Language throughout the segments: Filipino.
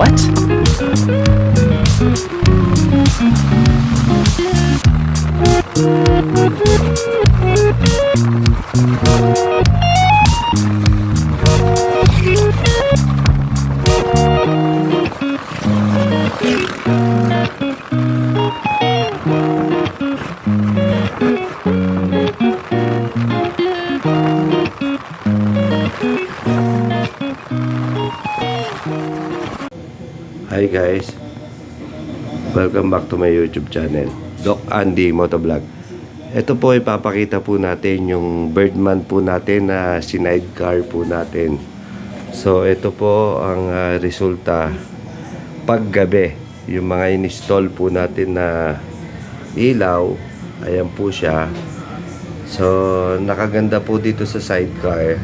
What? Hi guys, welcome back to my YouTube channel, Doc Andy Motovlog. Ito po ipapakita po natin yung Birdman po natin na sidecar po natin. So ito po ang resulta paggabi. Yung mga install po natin na ilaw, ayan po siya. So nakaganda po dito sa sidecar.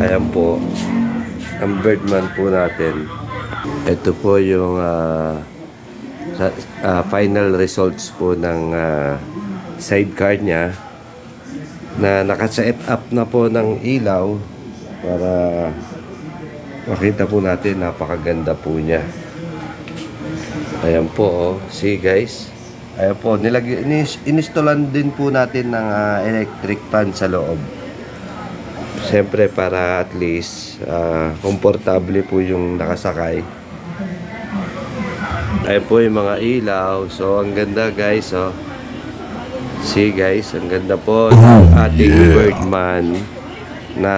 Ayan po ang Birdman po natin. Ito po yung final results po ng sidecar niya na nakaset up na po ng ilaw para makita po natin, napakaganda po niya. Ayan po, oh. See guys, ayan po, inistallan din po natin ng electric fan sa loob. Siyempre para at least komportable po yung nakasakay. Ayan po yung mga ilaw. So ang ganda guys, oh. See guys, ang ganda po ng ating Birdman na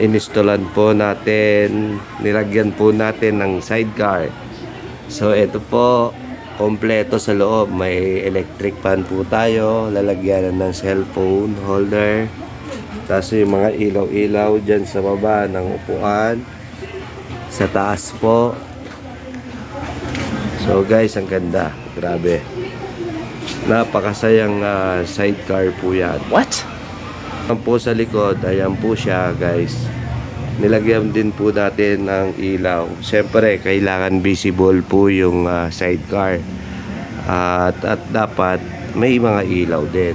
inistallan po natin, nilagyan po natin ng sidecar. So ito po, kompleto sa loob. May electric fan po tayo, lalagyan ng cellphone holder. Tapos yung mga ilaw-ilaw dyan sa baba ng upuan. Sa taas po. So guys, ang ganda. Grabe. Napakasayang sidecar po yan. What? Ayan po sa likod, ayan po siya guys. Nilagyan din po natin ng ilaw. Siyempre, kailangan visible po yung sidecar. At dapat may mga ilaw din.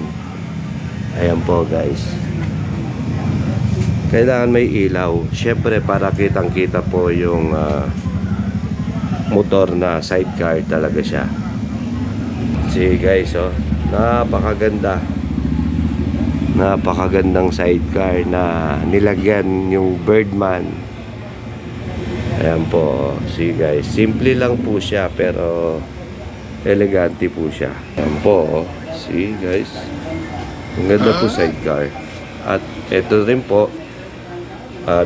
Ayan po guys. Kailangan may ilaw. Siyempre para kitang-kita po yung motor na sidecar talaga siya. See guys, oh, napakaganda. Napakagandang sidecar na nilagyan yung Birdman. Ayan po, see guys. Simple lang po siya pero elegante po siya. Ayan po, oh. See guys. Ang ganda po sidecar. At ito rin po,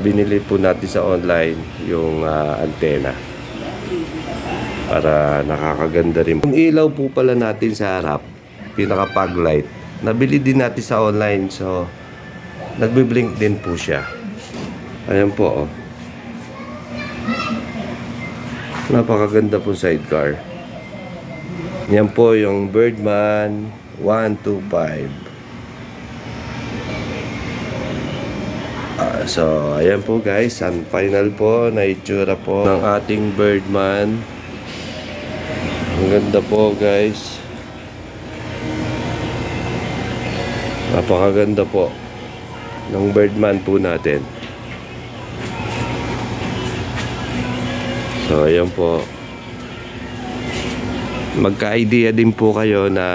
binili po natin sa online yung antena para nakakaganda rin. Yung ilaw po pala natin sa harap, pinaka fog light, nabili din natin sa online, so nagbi-blink din po siya. Ayan po, oh. Napakaganda po sidecar. Yan po yung Birdman 125. So, ayan po guys, ang final po na itsura po ng ating Birdman. Ang ganda po guys. Napakaganda po ng Birdman po natin. So, ayan po. Magka-idea din po kayo na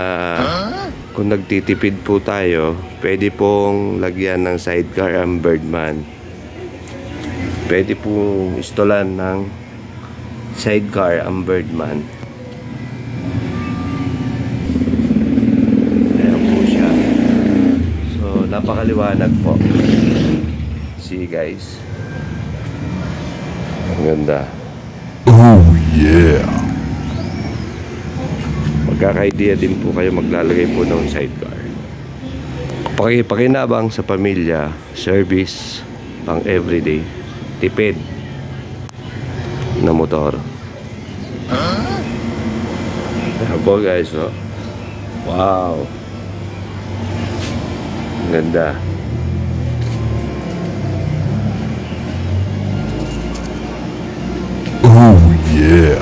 kung nagtitipid po tayo, pwede pong lagyan ng sidecar ang Birdman. Pwede pong installan ng sidecar ang Birdman. Ayan po siya. So, napakaliwanag po. See guys. Ang ganda. Oh yeah. Magkaka-idea din po kayo maglalagay po ng sidecar. Pakinabang sa pamilya, service, pang everyday, tipid na motor. Ayan po guys, oh. Wow. Ganda. Oh yeah.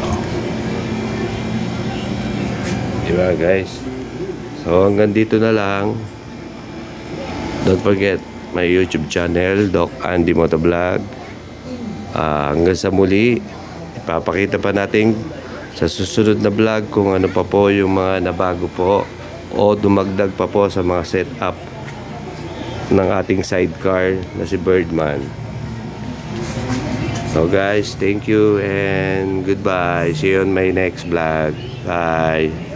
Diba guys? So hanggang dito na lang. Don't forget my YouTube channel, Doc Andy Motovlog. Hanggang sa muli. Papakita pa natin sa susunod na vlog kung ano pa po yung mga nabago po o dumagdag pa po sa mga setup ng ating sidecar na si Birdman. So guys, thank you and goodbye. See you on my next vlog. Bye.